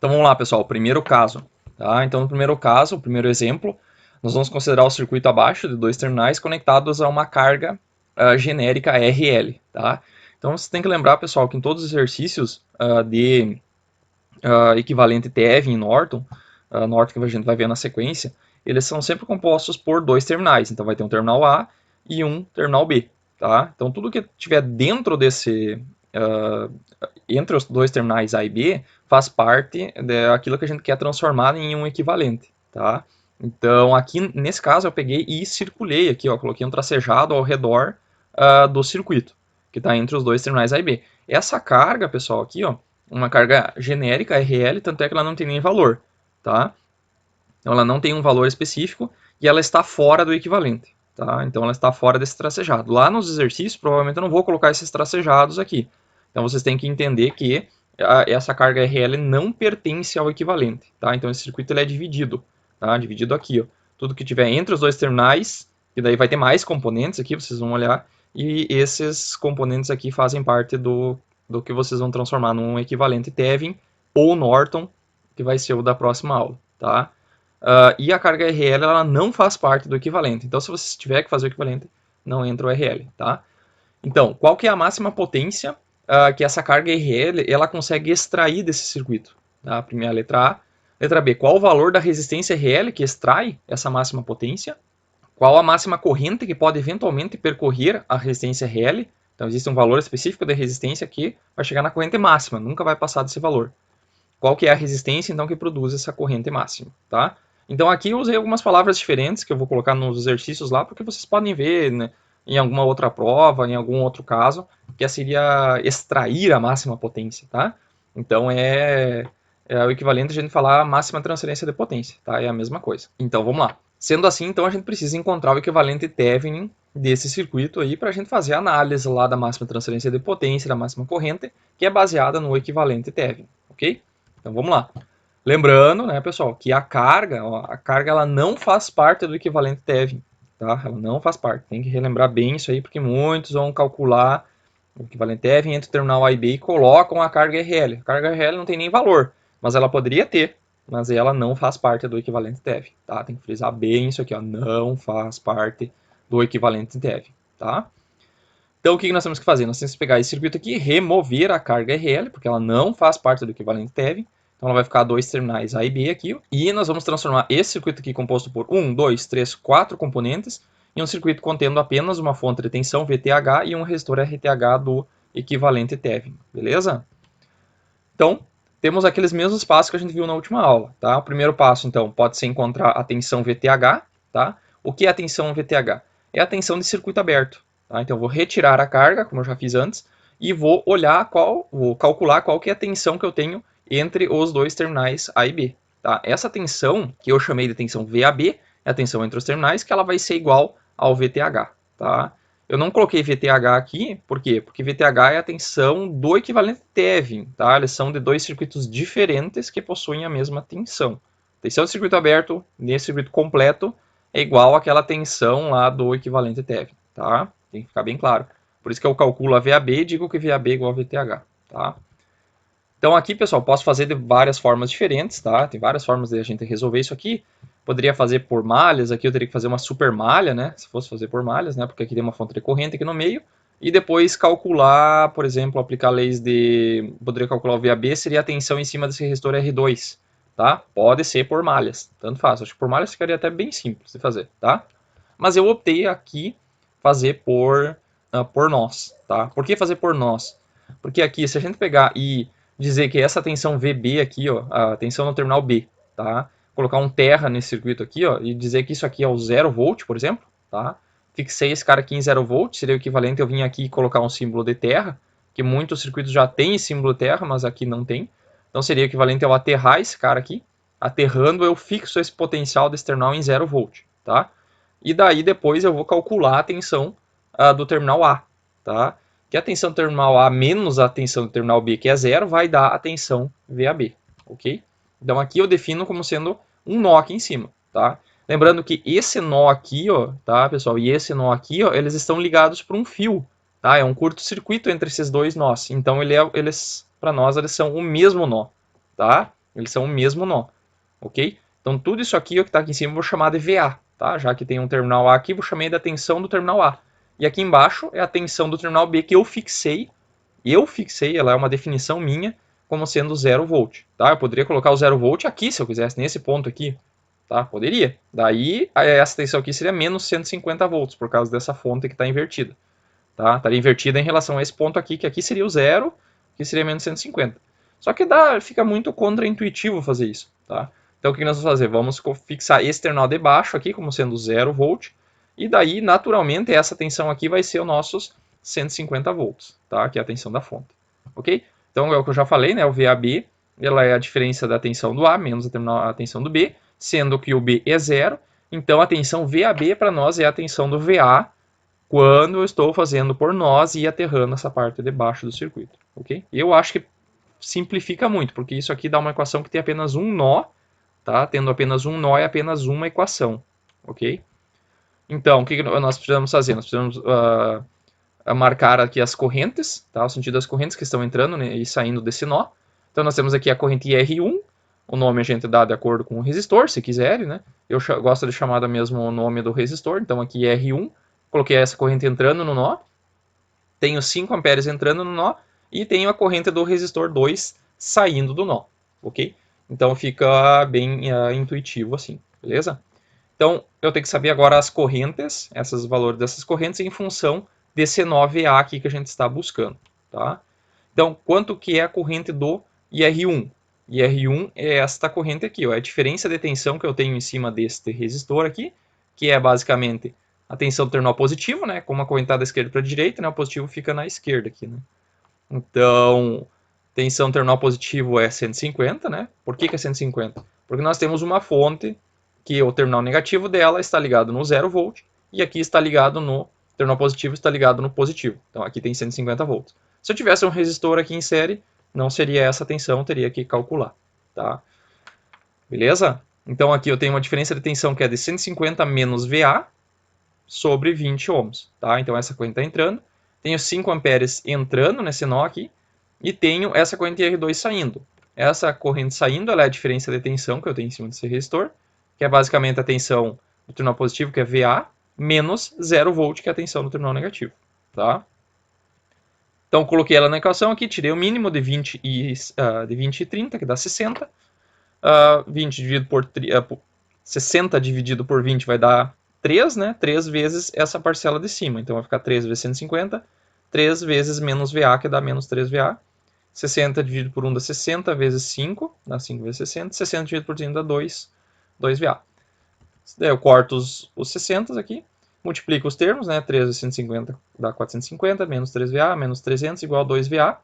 Então vamos lá, pessoal, primeiro caso. Tá? Então no primeiro caso, o primeiro exemplo, nós vamos considerar o circuito abaixo de dois terminais conectados a uma carga genérica RL. Tá? Então você tem que lembrar, pessoal, que em todos os exercícios de equivalente Thevenin e Norton, Norton que a gente vai ver na sequência, eles são sempre compostos por dois terminais. Então vai ter um terminal A e um terminal B. Tá? Então tudo que tiver dentro desse... entre os dois terminais A e B, faz parte daquilo que a gente quer transformar em um equivalente. Tá? Então aqui, nesse caso, eu peguei e circulei aqui, ó, coloquei um tracejado ao redor do circuito, que está entre os dois terminais A e B. Essa carga, pessoal, aqui, ó, uma carga genérica, RL, tanto é que ela não tem nem valor, tá? Então ela não tem um valor específico e ela está fora do equivalente, tá? Então ela está fora desse tracejado. Lá nos exercícios, provavelmente eu não vou colocar esses tracejados aqui. Então vocês têm que entender que essa carga RL não pertence ao equivalente, tá? Então esse circuito ele é dividido, tá? Dividido aqui, ó. Tudo que tiver entre os dois terminais, que daí vai ter mais componentes aqui, vocês vão olhar, e esses componentes aqui fazem parte do que vocês vão transformar num equivalente Thevenin ou Norton, que vai ser o da próxima aula, tá? E a carga RL ela não faz parte do equivalente. Então, se você tiver que fazer o equivalente, não entra o RL, tá? Então, qual que é a máxima potência que essa carga RL ela consegue extrair desse circuito? Tá? A primeira letra A. Letra B, qual o valor da resistência RL que extrai essa máxima potência? Qual a máxima corrente que pode eventualmente percorrer a resistência RL? Então, existe um valor específico da resistência que vai chegar na corrente máxima, nunca vai passar desse valor. Qual que é a resistência, então, que produz essa corrente máxima, tá? Então, aqui eu usei algumas palavras diferentes que eu vou colocar nos exercícios lá, porque vocês podem ver, né, em alguma outra prova, em algum outro caso, que seria extrair a máxima potência, tá? Então, é o equivalente a gente falar máxima transferência de potência, tá? É a mesma coisa. Então, vamos lá. Sendo assim, então, a gente precisa encontrar o equivalente Thevenin desse circuito aí para a gente fazer a análise lá da máxima transferência de potência, da máxima corrente, que é baseada no equivalente Thevenin, ok? Então, vamos lá. Lembrando, né, pessoal, que a carga ela não faz parte do equivalente Thevenin, tá? Ela não faz parte. Tem que relembrar bem isso aí, porque muitos vão calcular o equivalente Thevenin entre o terminal A e B e colocam a carga RL. A carga RL não tem nem valor, mas ela poderia ter, mas ela não faz parte do equivalente Thevenin, tá? Tem que frisar bem isso aqui, ó, não faz parte do equivalente Thevenin, tá? Então, o que nós temos que fazer? Nós temos que pegar esse circuito aqui e remover a carga RL, porque ela não faz parte do equivalente Thevenin. Então, ela vai ficar dois terminais A e B aqui. E nós vamos transformar esse circuito aqui composto por 1, 2, 3, 4 componentes em um circuito contendo apenas uma fonte de tensão VTH e um resistor RTH do equivalente Thevenin. Beleza? Então, temos aqueles mesmos passos que a gente viu na última aula. Tá? O primeiro passo, então, pode ser encontrar a tensão VTH. Tá? O que é a tensão VTH? É a tensão de circuito aberto. Tá? Então, eu vou retirar a carga, como eu já fiz antes, e vou vou calcular qual que é a tensão que eu tenho entre os dois terminais A e B. Tá? Essa tensão, que eu chamei de tensão VAB, é a tensão entre os terminais, que ela vai ser igual ao VTH. Tá? Eu não coloquei VTH aqui, por quê? Porque VTH é a tensão do equivalente Thevenin, tá? Eles são de dois circuitos diferentes que possuem a mesma tensão. Tensão de circuito aberto nesse circuito completo é igual àquela tensão lá do equivalente Thevenin, tá? Tem que ficar bem claro. Por isso que eu calculo a VAB e digo que VAB é igual a VTH, tá? Então aqui, pessoal, posso fazer de várias formas diferentes, tá? Tem várias formas de a gente resolver isso aqui. Poderia fazer por malhas, aqui eu teria que fazer uma super malha, né? Se fosse fazer por malhas, né? Porque aqui tem uma fonte de corrente aqui no meio. E depois calcular, por exemplo, aplicar leis de... Poderia calcular o VAB, seria a tensão em cima desse resistor R2, tá? Pode ser por malhas, tanto faz. Acho que por malhas ficaria até bem simples de fazer, tá? Mas eu optei aqui fazer por nós, tá? Por que fazer por nós? Porque aqui, se a gente pegar e dizer que essa tensão VB aqui, ó, a tensão no terminal B, tá? Colocar um terra nesse circuito aqui, ó, e dizer que isso aqui é o 0 volt, por exemplo, tá? Fixei esse cara aqui em 0 volt, seria o equivalente eu vir aqui e colocar um símbolo de terra, que muitos circuitos já têm símbolo de terra, mas aqui não tem. Então seria o equivalente eu aterrar esse cara aqui. Aterrando, eu fixo esse potencial desse terminal em 0 volt, tá? E daí depois eu vou calcular a tensão do terminal A, tá? Que a tensão do terminal A menos a tensão do terminal B, que é 0, vai dar a tensão VAB, ok? Então aqui eu defino como sendo um nó aqui em cima, tá? Lembrando que esse nó aqui, ó, tá, pessoal, e esse nó aqui, ó, eles estão ligados por um fio, tá? É um curto-circuito entre esses dois nós. Então eles, para nós, eles são o mesmo nó, tá? Eles são o mesmo nó, ok? Então tudo isso aqui, o que está aqui em cima, eu vou chamar de VA, tá? Já que tem um terminal A aqui, vou chamar da tensão do terminal A. E aqui embaixo é a tensão do terminal B que eu fixei, ela é uma definição minha, como sendo 0 volt, tá? Eu poderia colocar o 0 volt aqui, se eu quisesse, nesse ponto aqui, tá? Poderia. Daí, essa tensão aqui seria menos 150 volts, por causa dessa fonte que está invertida, tá? Estaria invertida em relação a esse ponto aqui, que aqui seria o 0, que seria menos 150. Só que fica muito contraintuitivo fazer isso, tá? Então, o que nós vamos fazer? Vamos fixar esse terminal de baixo aqui, como sendo 0 volt, e daí, naturalmente, essa tensão aqui vai ser os nossos 150 volts, tá? Que é a tensão da fonte, ok? Então, é o que eu já falei, né? O VAB, ela é a diferença da tensão do A menos a tensão do B, sendo que o B é 0, então a tensão VAB para nós é a tensão do VA quando eu estou fazendo por nós e aterrando essa parte de baixo do circuito, ok? Eu acho que simplifica muito, porque isso aqui dá uma equação que tem apenas um nó, tá? Tendo apenas um nó é apenas uma equação, ok? Então, o que nós precisamos fazer? Nós precisamos marcar aqui as correntes, tá? O sentido das correntes que estão entrando, né, e saindo desse nó. Então, nós temos aqui a corrente R1, o nome a gente dá de acordo com o resistor, se quiserem, né? Eu gosto de chamar mesmo o nome do resistor, então aqui R1, coloquei essa corrente entrando no nó, tenho 5 amperes entrando no nó, e tenho a corrente do resistor 2 saindo do nó, ok? Então fica bem intuitivo assim, beleza? Então eu tenho que saber agora as correntes, esses valores dessas correntes em função desse nó VA aqui que a gente está buscando, tá? Então quanto que é a corrente do IR1? IR1 é esta corrente aqui, ó, é a diferença de tensão que eu tenho em cima deste resistor aqui, que é basicamente a tensão do terminal positivo, né? Como a corrente está da esquerda para a direita, né? O positivo fica na esquerda aqui, né? Então, tensão do terminal positivo é 150, né? Por que é 150? Porque nós temos uma fonte que o terminal negativo dela está ligado no 0 volt e aqui está ligado no terminal positivo, está ligado no positivo. Então aqui tem 150 volts. Se eu tivesse um resistor aqui em série, não seria essa tensão, teria que calcular, tá? Beleza? Então aqui eu tenho uma diferença de tensão que é de 150 menos VA sobre 20 ohms, tá? Então essa corrente está entrando, tenho 5 amperes entrando nesse nó aqui, e tenho essa corrente R2 saindo. Essa corrente saindo, ela é a diferença de tensão que eu tenho em cima desse resistor, que é basicamente a tensão do terminal positivo, que é VA, menos 0 volt, que é a tensão do terminal negativo, tá? Então coloquei ela na equação aqui, tirei o mínimo de 20 e 30, que dá 60. 20 dividido por 60 dividido por 20 vai dar 3, né? 3 vezes essa parcela de cima. Então vai ficar 3 vezes 150, 3 vezes menos VA, que dá menos 3VA. 60 dividido por 1 dá 60 vezes 5, dá 5 vezes 60. 60 dividido por 5 dá 2VA. Daí eu corto os 60 aqui, multiplico os termos, né? 3 vezes 150 dá 450, menos 3VA, menos 300 igual a 2VA.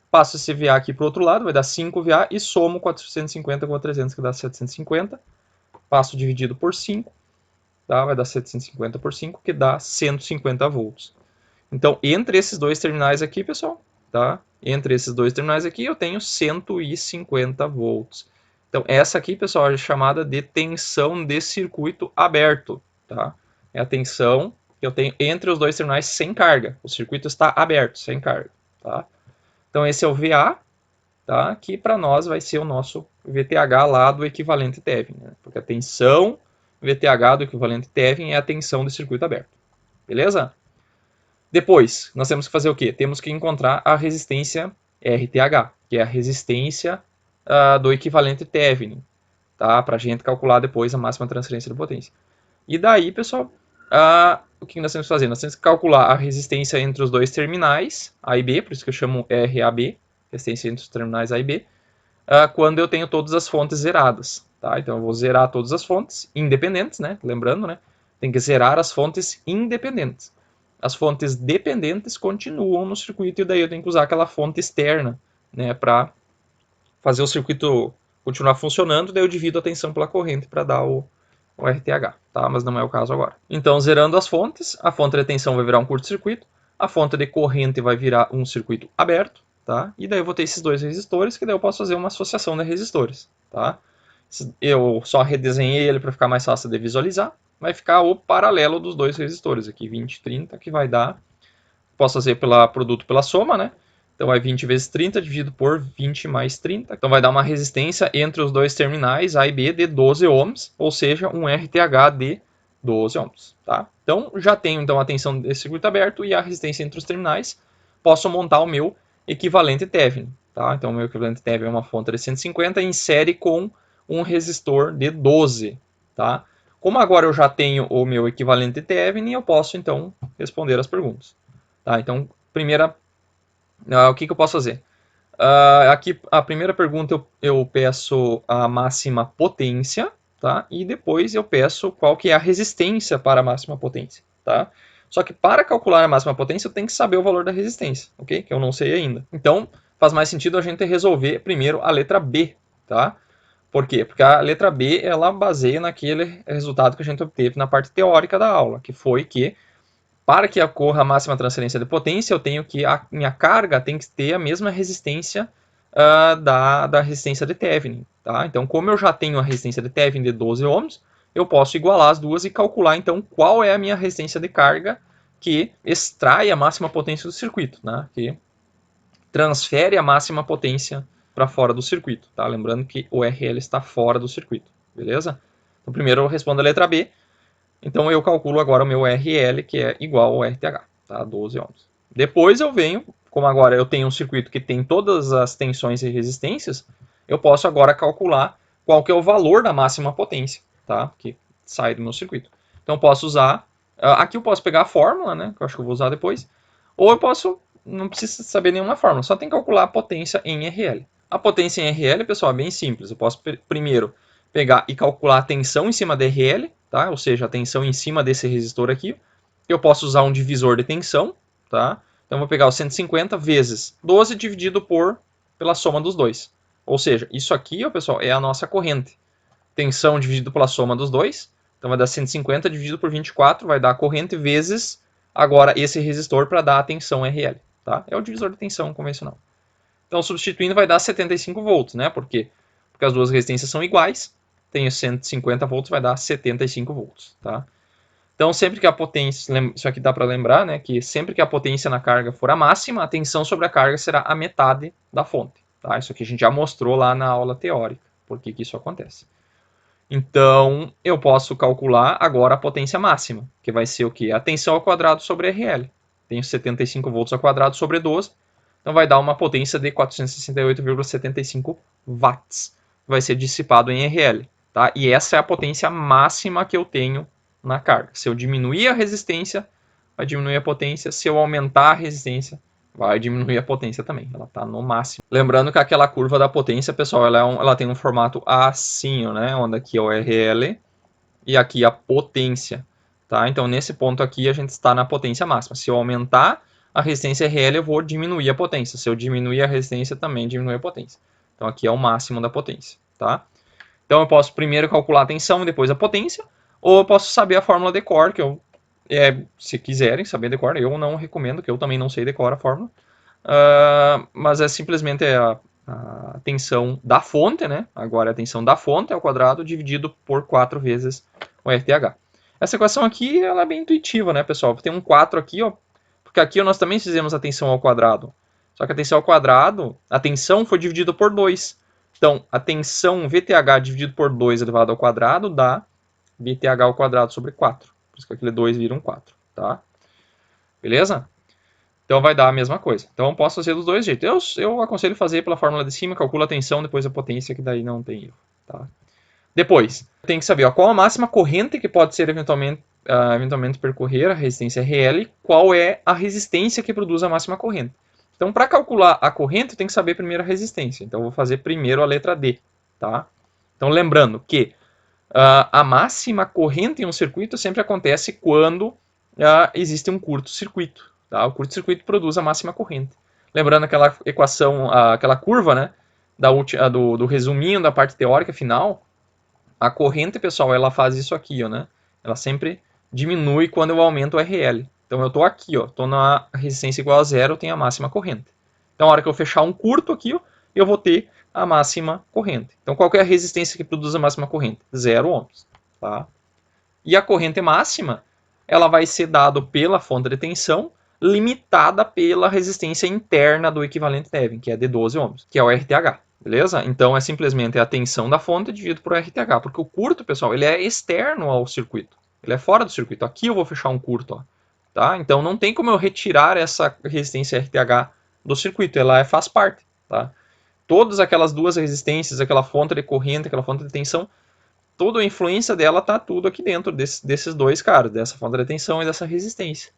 Passo esse VA aqui para o outro lado, vai dar 5VA, e somo 450 com 300, que dá 750. Passo dividido por 5, tá? Vai dar 750 por 5, que dá 150 volts. Então, entre esses dois terminais aqui, pessoal, tá? Entre esses dois terminais aqui, eu tenho 150 volts. Então, essa aqui, pessoal, é chamada de tensão de circuito aberto, tá? É a tensão que eu tenho entre os dois terminais sem carga. O circuito está aberto, sem carga, tá? Então, esse é o VA, tá? Que para nós vai ser o nosso VTH lá do equivalente Thevenin, né? Porque a tensão VTH do equivalente Thevenin é a tensão do circuito aberto. Beleza? Depois, nós temos que fazer o quê? Temos que encontrar a resistência RTH, que é a resistência do equivalente Thevenin, tá? Para a gente calcular depois a máxima transferência de potência. E daí, pessoal, o que nós temos que fazer? Nós temos que calcular a resistência entre os dois terminais, A e B, por isso que eu chamo RAB, resistência entre os terminais A e B, quando eu tenho todas as fontes zeradas, tá? Então eu vou zerar todas as fontes independentes, né? Lembrando, né? Tem que zerar as fontes independentes. As fontes dependentes continuam no circuito, e daí eu tenho que usar aquela fonte externa, né? Para fazer o circuito continuar funcionando, daí eu divido a tensão pela corrente para dar o RTH, tá? Mas não é o caso agora. Então, zerando as fontes, a fonte de tensão vai virar um curto-circuito, a fonte de corrente vai virar um circuito aberto, tá? E daí eu vou ter esses dois resistores, que daí eu posso fazer uma associação de resistores, tá? Eu só redesenhei ele para ficar mais fácil de visualizar. Vai ficar o paralelo dos dois resistores aqui, 20 e 30, que vai dar... Posso fazer produto pela soma, né? Então vai 20 vezes 30 dividido por 20 mais 30. Então vai dar uma resistência entre os dois terminais A e B de 12 ohms, ou seja, um RTH de 12 ohms. Tá? Então já tenho então, a tensão desse circuito aberto e a resistência entre os terminais. Posso montar o meu equivalente Thevenin. Tá? Então o meu equivalente Thevenin é uma fonte de 150 em série com um resistor de 12. Tá? Como agora eu já tenho o meu equivalente Thevenin, eu posso então responder as perguntas. Tá? Então, o que eu posso fazer? Aqui a primeira pergunta eu peço a máxima potência, tá? E depois eu peço qual que é a resistência para a máxima potência, tá? Só que para calcular a máxima potência eu tenho que saber o valor da resistência, ok? Que eu não sei ainda. Então faz mais sentido a gente resolver primeiro a letra B, tá? Por quê? Porque a letra B ela baseia naquele resultado que a gente obteve na parte teórica da aula, que foi que para que ocorra a máxima transferência de potência, eu tenho que a minha carga tem que ter a mesma resistência da resistência de Thevenin. Tá? Então, como eu já tenho a resistência de Thevenin de 12 ohms, eu posso igualar as duas e calcular então qual é a minha resistência de carga que extrai a máxima potência do circuito, né? Que transfere a máxima potência para fora do circuito. Tá? Lembrando que o RL está fora do circuito, beleza? Então, primeiro eu respondo a letra B. Então eu calculo agora o meu RL, que é igual ao RTH, tá? 12 ohms. Depois eu venho, como agora eu tenho um circuito que tem todas as tensões e resistências, eu posso agora calcular qual que é o valor da máxima potência, tá? Que sai do meu circuito. Então eu posso usar, aqui eu posso pegar a fórmula, né? Que eu acho que eu vou usar depois, ou eu posso, não precisa saber nenhuma fórmula, só tem que calcular a potência em RL. A potência em RL, pessoal, é bem simples. Eu posso primeiro pegar e calcular a tensão em cima da RL, tá? Ou seja, a tensão em cima desse resistor aqui. Eu posso usar um divisor de tensão, tá? Então, eu vou pegar o 150 vezes 12 dividido pela soma dos dois. Ou seja, isso aqui, ó, pessoal, é a nossa corrente. Tensão dividido pela soma dos dois. Então, vai dar 150 dividido por 24, vai dar a corrente vezes agora esse resistor para dar a tensão RL. Tá? É o divisor de tensão convencional. Então, substituindo, vai dar 75 volts, né? Por quê? Porque as duas resistências são iguais. Tenho 150 volts, vai dar 75 volts, tá? Então, sempre que a potência, isso aqui dá para lembrar, né, que sempre que a potência na carga for a máxima, a tensão sobre a carga será a metade da fonte, tá? Isso aqui a gente já mostrou lá na aula teórica, por que isso acontece. Então, eu posso calcular agora a potência máxima, que vai ser o quê? A tensão ao quadrado sobre RL. Tenho 75 volts ao quadrado sobre 12, então vai dar uma potência de 468,75 watts. Vai ser dissipado em RL. Tá? E essa é a potência máxima que eu tenho na carga. Se eu diminuir a resistência, vai diminuir a potência. Se eu aumentar a resistência, vai diminuir a potência também. Ela está no máximo. Lembrando que aquela curva da potência, pessoal, ela tem um formato assim, né? Onde aqui é o RL e aqui a potência. Tá? Então, nesse ponto aqui, a gente está na potência máxima. Se eu aumentar a resistência RL, eu vou diminuir a potência. Se eu diminuir a resistência, também diminui a potência. Então, aqui é o máximo da potência. Tá? Então, eu posso primeiro calcular a tensão e depois a potência, ou eu posso saber a fórmula de cor, que eu, se quiserem saber de cor, eu não recomendo, que eu também não sei de cor a fórmula, mas é simplesmente a tensão da fonte, né? Agora a tensão da fonte ao quadrado dividido por 4 vezes o RTH. Essa equação aqui ela é bem intuitiva, né, pessoal? Tem um 4 aqui, ó, porque aqui nós também fizemos a tensão ao quadrado. Só que a tensão ao quadrado, a tensão foi dividida por 2. Então, a tensão VTH dividido por 2 elevado ao quadrado dá VTH ao quadrado sobre 4. Por isso que aquele 2 vira um 4, tá? Beleza? Então vai dar a mesma coisa. Então eu posso fazer dos dois jeitos. Eu aconselho fazer pela fórmula de cima, calcula a tensão, depois a potência, que daí não tem erro, tá? Depois, tem que saber qual a máxima corrente que pode ser eventualmente percorrer a resistência RL, qual é a resistência que produz a máxima corrente. Então, para calcular a corrente, eu tenho que saber primeiro a resistência. Então, eu vou fazer primeiro a letra D. Tá? Então, lembrando que a máxima corrente em um circuito sempre acontece quando existe um curto-circuito. Tá? O curto-circuito produz a máxima corrente. Lembrando aquela equação, aquela curva, né, do resuminho da parte teórica final, a corrente, pessoal, ela faz isso aqui, ó, né? Ela sempre diminui quando eu aumento o RL. Então eu estou aqui, ó, estou na resistência igual a zero, eu tenho a máxima corrente. Então, na hora que eu fechar um curto aqui, ó, eu vou ter a máxima corrente. Então, qual que é a resistência que produz a máxima corrente? 0 ohms. Tá? E a corrente máxima, ela vai ser dada pela fonte de tensão, limitada pela resistência interna do equivalente Thevenin, que é de 12 ohms, que é o RTH. Beleza? Então é simplesmente a tensão da fonte dividido por RTH, porque o curto, pessoal, ele é externo ao circuito. Ele é fora do circuito. Aqui eu vou fechar um curto, ó, tá? Então não tem como eu retirar essa resistência RTH do circuito, ela faz parte, tá? Todas aquelas duas resistências, aquela fonte de corrente, aquela fonte de tensão, toda a influência dela tá tudo aqui dentro desses dois caras, dessa fonte de tensão e dessa resistência.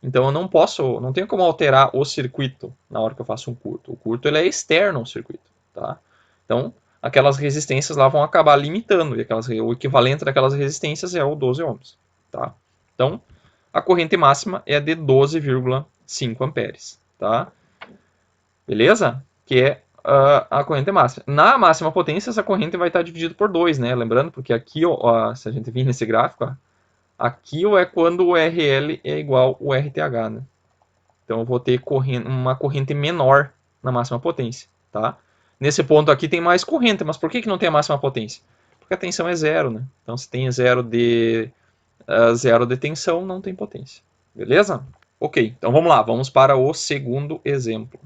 Então eu não tenho como alterar o circuito na hora que eu faço um curto. O curto ele é externo ao circuito, tá? Então aquelas resistências lá vão acabar limitando, e o equivalente daquelas resistências é o 12 ohms, tá? Então a corrente máxima é de 12,5 amperes, tá? Beleza? Que é a corrente máxima. Na máxima potência, essa corrente vai estar dividida por 2, né? Lembrando, porque aqui, ó, se a gente vir nesse gráfico, ó, aqui é quando o RL é igual ao RTH, né? Então eu vou ter uma corrente menor na máxima potência, tá? Nesse ponto aqui tem mais corrente, mas por que não tem a máxima potência? Porque a tensão é zero, né? Então se tem zero de tensão, não tem potência. Beleza? Ok, então vamos lá, vamos para o segundo exemplo.